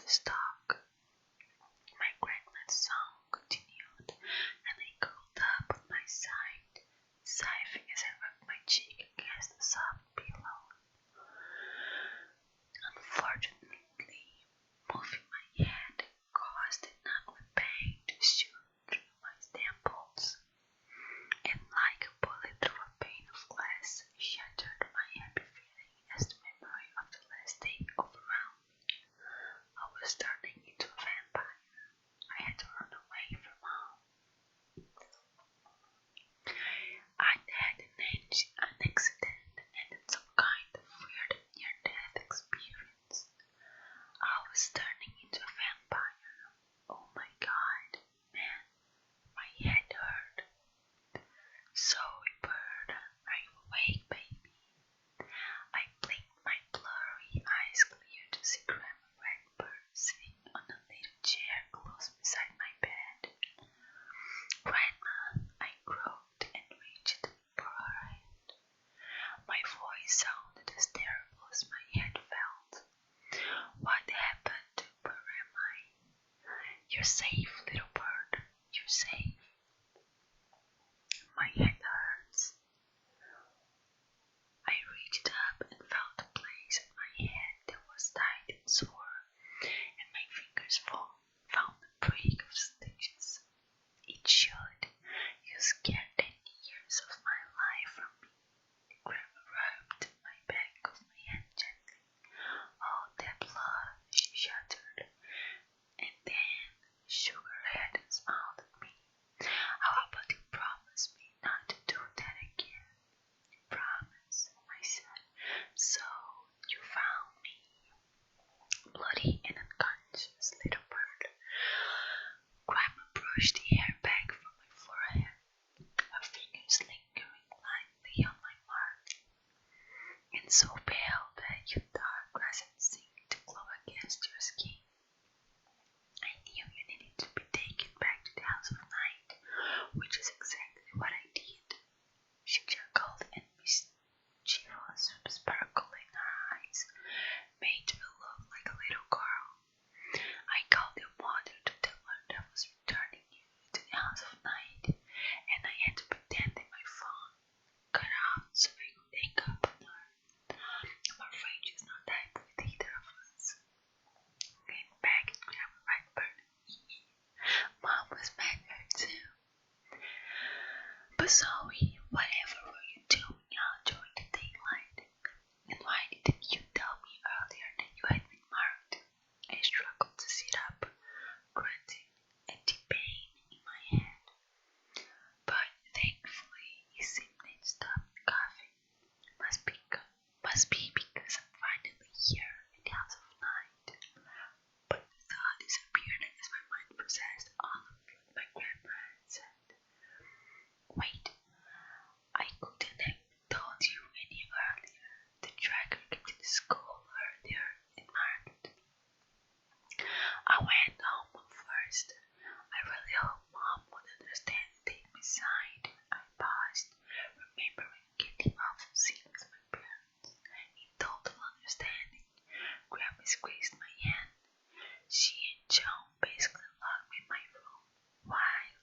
the stalk. My grandma's song continued, and I curled up on my side, sighing as I rubbed my cheek against the soft pillow. Unfortunately, moving my head caused enough pain to shoot through my temples, and like a bullet through a pane of glass, shattered my happy feeling as the memory of the last day overwhelmed me. I was turning into a vampire. I had to run away from home. I'd had an accident and some kind of weird near-death experience. I was turning into a vampire. Oh my god, man, my head hurt. Zoe Bird, are you awake, baby? I blinked my blurry eyes clear to see Grandma Redbird sitting on a little chair close beside my bed. Grandma, I croaked and reached for her hand. My voice sounded as terrible as my head felt. What happened? Where am I? You're safe, little bird. You're safe. My head hurts. I reached up and felt a place on my head that was tight and sore, and my fingers found a prick of stitches. It should. You scared 10 years of my life from me. Grandma rubbed my back of my hand gently. Oh, that blood, she shuddered, and then shook her head and smiled at me. How about you promise me not to do that again? Promise, I said. So, you found me, bloody and unconscious, little bird. Grandma brushed the hair back from my forehead, her fingers lingering lightly on my mark, and so pale that your dark crescent seemed to glow against your skin. I knew you needed to be taken back to the House of Night, which is exactly what I did. She chuckled, and mischievous sparkle in her eyes made her look like a little girl. I called your mother to tell her that I was returning you to the House of Night, and I had to pretend that my phone cut out so I could hang up on her. I'm afraid she's not type with either of us. Came back and Grandma Redbird. Mom was mad at her too. But Zoe, whatever were you doing out during the daylight? And why didn't you tell me earlier that you had been marked? I struggled to sit up, grunting at the pain in my head. But thankfully, he simply stopped coughing. Must be because I'm finally here in the House of Night. But the thought disappeared as my mind processed all of what my grandma had said. Wait, I couldn't have told you any earlier. The tracker came to the school earlier and marked me. I went home first. I really hope Mom would understand and take my side. I paused, remembering getting awful scene with my parents. In total understanding, Grandma squeezed my hand. She and Joan basically locked me in my room while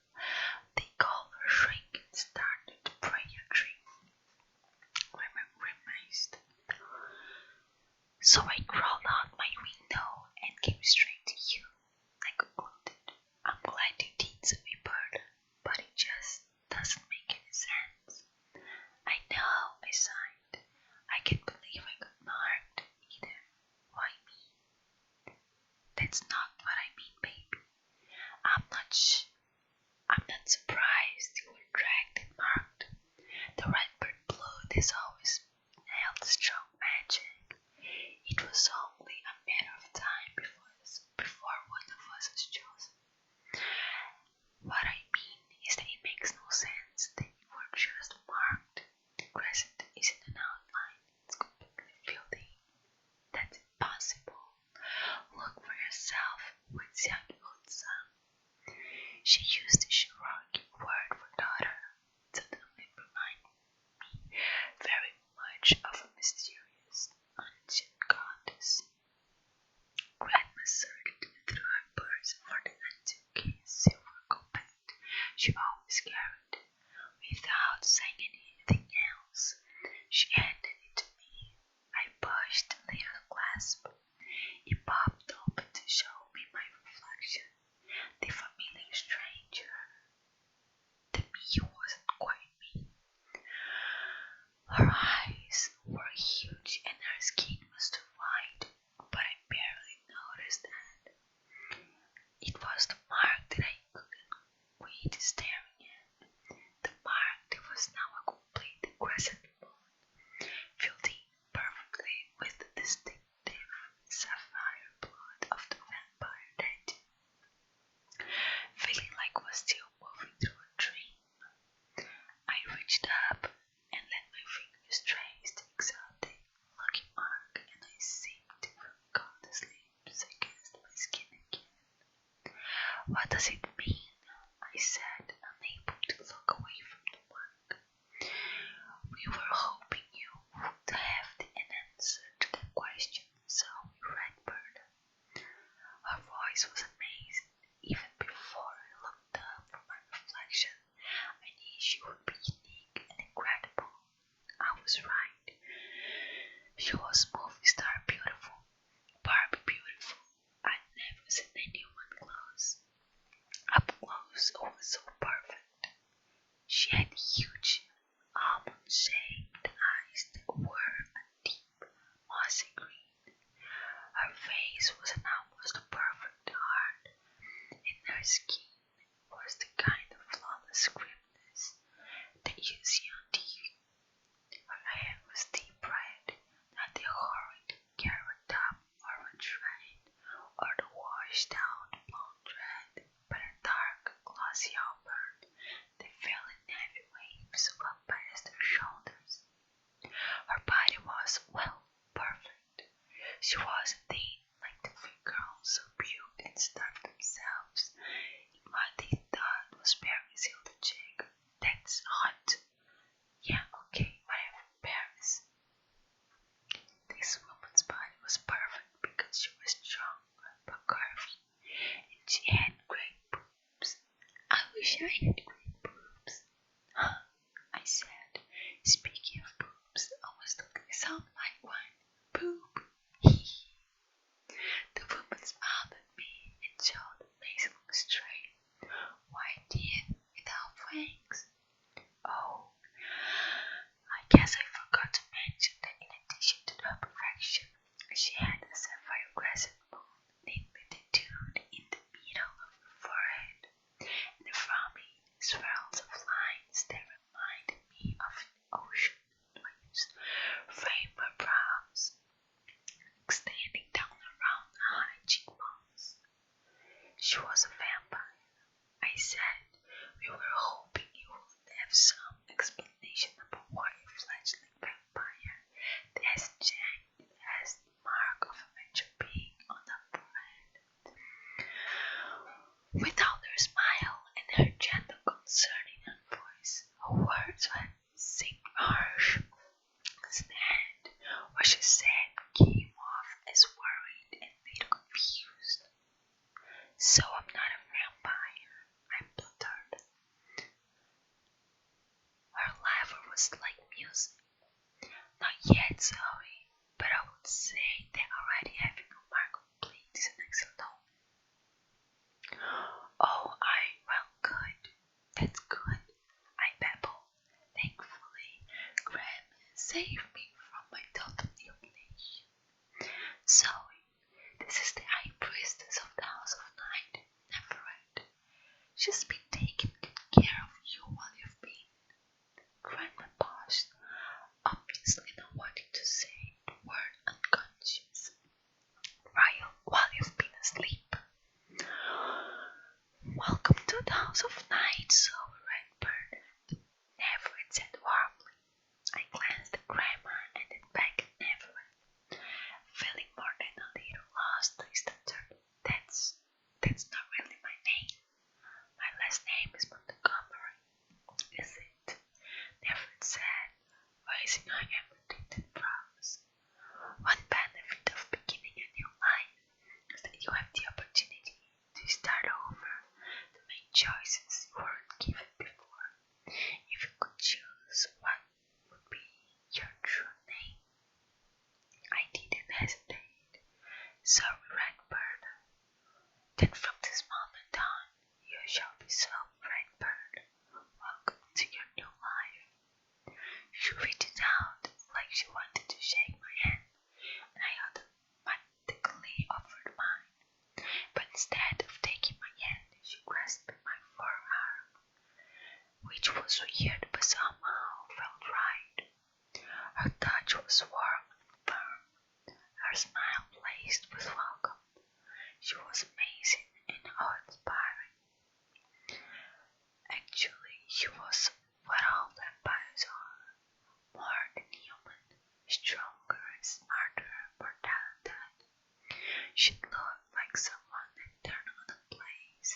they called her shrink and started to pray a dream. Grandma grimaced. So I crawled out my window and came straight to you. I concluded. I'm glad you did, Zoe Bird, but it just doesn't make any sense. I know, I sighed. I can't believe I got marked either. Why me? That's not what I mean, baby. I'm not surprised you were dragged and marked. The Redbird blood has always held strong magic. It was only a matter of time before one of us was chosen. What I mean is that it makes no sense that you were just marked. The crescent isn't an outline, it's completely filled in. That's impossible. Look for yourself with Xiangyu-Hutsa. She used the Cherokee word for daughter, suddenly reminding me very much of a mysterious ancient goddess What does it mean? I said, unable to look away from the work. We were hoping you would have an answer to that question, Zoe Redbird. Her voice was amazing. Even before I looked up from my reflection, I knew she would be unique and incredible. I was right. She was movie star beautiful, Barbie beautiful. I'd never seen anyone up close who was so perfect. She had huge, almond-shaped eyes that were a deep, mossy green. Her face was an almost perfect heart, and her skin was the kind of flawless scriptness that you see on TV. Her hair was deep red, not the horrid carrot top orange red, or the washed out blonde red, but a dark, glossy auburn that fell in heavy waves well past her shoulders. Her body was, well, perfect. She was indeed like the three girls who puked and starved themselves in what they thought was Paris Hilda Jig. That's hot. Yeah, okay, whatever, Paris. This woman's body was perfect because she was strong but curvy, and she had great boobs. I wish I had great boobs. Huh, I said, speaking of boobs, almost looked sound like one. Boob. The woman smiled at me and showed a nice long straight white teeth without fangs. Oh, I guess I forgot to mention that in addition to her perfection, she had a sapphire crescent moon neatly tattooed in the middle of her forehead, and from it swirls of lines that reminded me of ocean waves framed her brows, extending down around her high cheekbones. She was a vampire. I said we were hoping you would have some explanation about why a fledgling vampire that has the mark of a mature being on her forehead. Without her smile and her gentle concern in her voice, her words seemed harsh. Instead, what she said came off as worried and a little confused. So I'm not a vampire, I blurted. Her laughter was like music. Not yet, Zoe, but I would say that already having a mark on the plate is an excellent omen. Oh, well, good. That's good, I babbled. Thankfully, Graham saved me from my total humiliation. Zoe, this is the High Priestess of the House of Night, Neverett. She's been taking good care of you while you've been. Grandma paused, obviously not wanting to say the word unconscious. While you've been asleep. Welcome to the House of Night, Zoe Redbird, Neverett said warmly. I glanced at Grandma and then back at Neverett, feeling more than a little lost. I stuttered. That's not really my name. My last name is Montgomery. Is it? Neverett said, raising her emerald brows. One benefit of beginning a new life is that you have the opportunity to start over, to make choices you weren't given before. If you could choose, what would be your true name? I didn't hesitate. Sorry, Redbird. Then from this moment on, you shall be Zoe Redbird. Welcome to your new life. She reached out like she wanted to shake my hand, and I automatically offered mine. But instead of taking my hand, she grasped my forearm, which was weird but somehow felt right. Her touch was warm and firm, her smile blazed with welcome. She was amazing and awe-inspiring. Actually, she was what all vampires are, more than human, stronger and smarter, more talented. She looked like someone that turned on a blaze,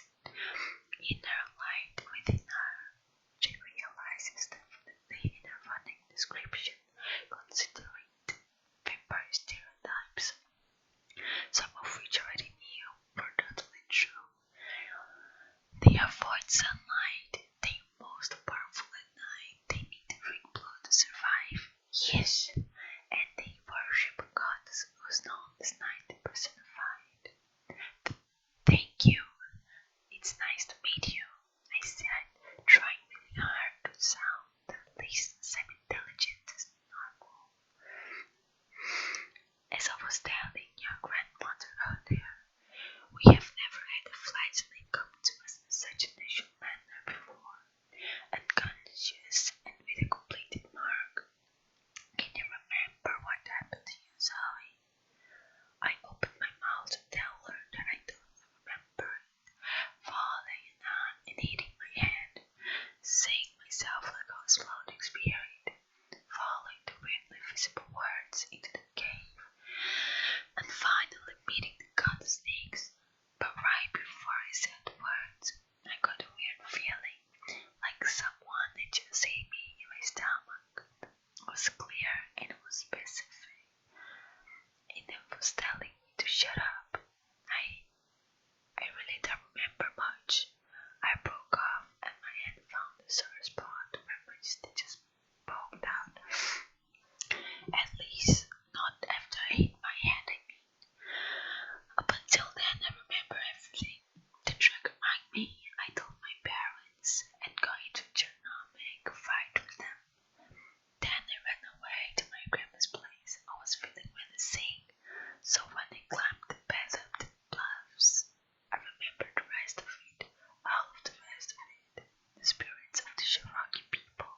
So when I climbed the path up the bluffs, I remembered the rest of it, all of the rest of it. The spirits of the Cherokee people,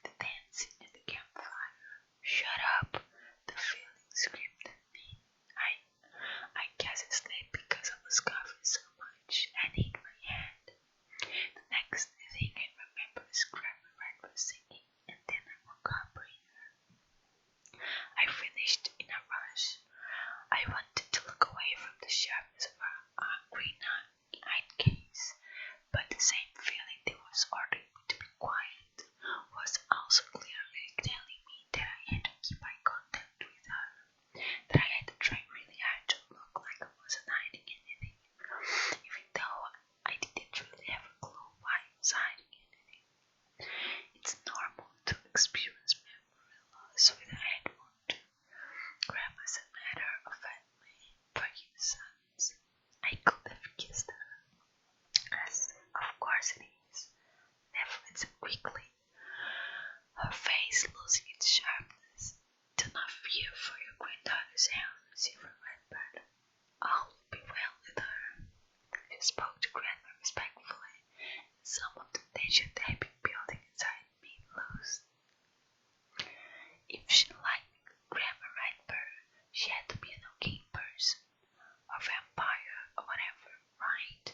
the dancing at the campfire. Shut up! The feeling screamed at me. I guess I slept because I was coughing so much and hit my head. The next thing I remember is Grandma Red was singing, and then I woke up breathing. I finished in a rush. I wanted to look away from the sharpness of her green-eyed gaze, but the same feeling that was ordering me to be quiet was also clearly telling me that I had to keep eye contact with her, that I had to try really hard to look like I wasn't hiding anything, even though I didn't really have a clue why I was hiding anything. It's normal to experience memory loss with a head wound. Grandma's a matter of family, Parkinson's. I could have kissed her. Yes, of course it is. Never answered quickly, her face losing its sharpness. Do not fear for your granddaughter's health, Silver Redbird. All will be well with her. She spoke to Grandma respectfully, and some of the tension that had been building inside me loosed. If she liked Grandma Redbird, she had to be an okay person, or vampire, or whatever, right?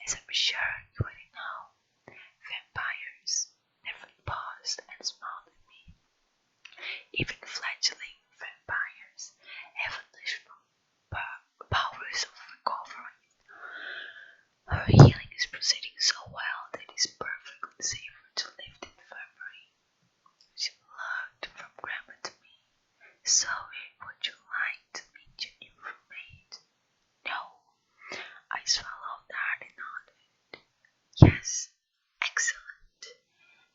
As I'm sure you already know, vampires never paused and smiled at me. Even fledgling vampires have additional powers of recovery. Her healing is proceeding so well that it is perfectly safe to leave the infirmary. She looked from Grandma to me. So, would you like to meet your new roommate? No. I swallowed hard and nodded. Yes, excellent.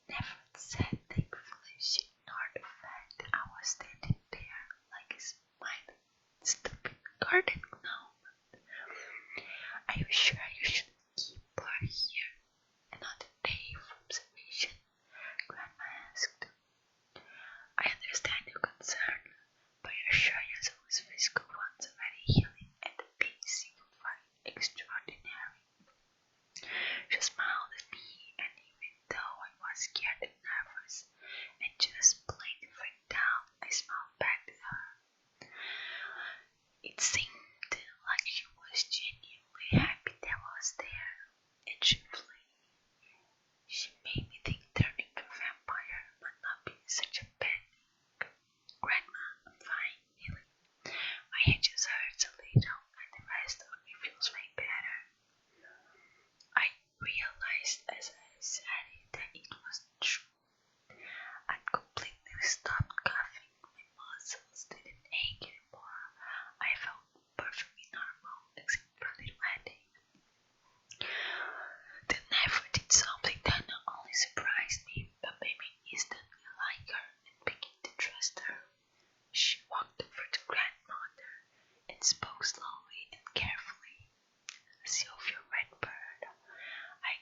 Never said thankfully she ignored the fact that I was standing there like a smiling, stupid garden gnome. Are you sure you should keep her here? Another day of observation? Grandma asked. I understand your concern, but I assure you those physical ones are very healing and the peace you will find extraordinary. She smiled at me, and even though I was scared and nervous and just plain freaked out, I smiled back at her. It seemed like she was genuinely happy that I was there, and truthfully, she made me think turning to a vampire might not be such a bad thing. Grandma, I'm fine, really. My head just hurts a little, and the rest of me feels way better. I realized as I said it that it wasn't true. I'd completely stopped coughing. My muscles didn't ache anymore. I felt perfectly normal, except for a little headache. Then Never did something that not only surprised me, but made me instantly like her and begin to trust her. She walked over to Grandmother and spoke slowly and carefully. Sylvia Redbird, I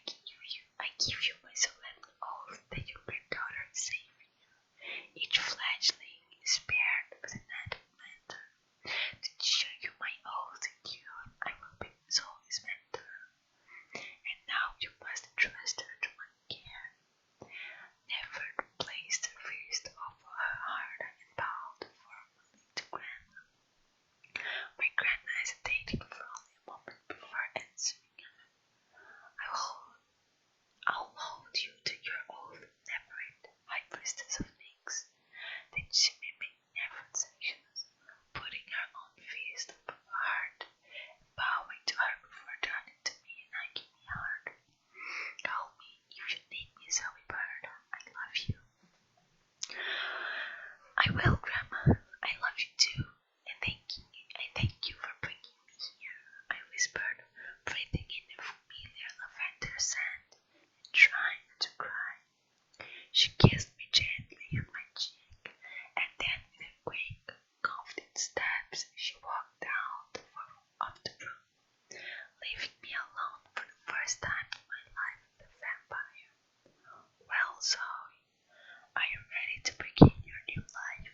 give you my solemn oath that your granddaughter is safe here. Each fledgling is spared with an added mentor. To show you my oath to you, I will be Zoe's mentor. And now you must trust her to my care. Never placed her fist over her heart and bowed formally to Grandma. My Grandma hesitated for only a moment before answering. I'll hold you to your oath, Neverett, High Priestess of Nyx. Then she mimicked Neverett's actions, putting her own fist over her heart and bowing to her before turning to me and hugging me hard. Call me if you need me, Zoe Bird. I love you. I will, Grandma. I love you too. And thank you for bringing me here, I whispered, breathing in the familiar lavender scent and trying to cry. She kissed me gently on my cheek, and then with a quick, confident steps, she walked out of the room, leaving me alone for the first time in my life with a vampire. Well, Zoe, are you ready to begin your new life?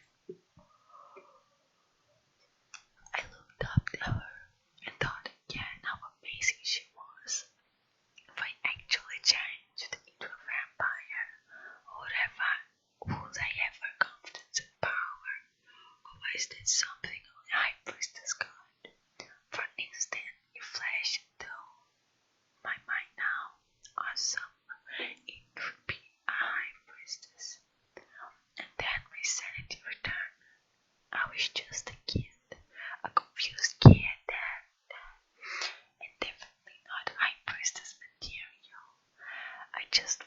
was just a kid, a confused kid, and definitely not high priestess material. I just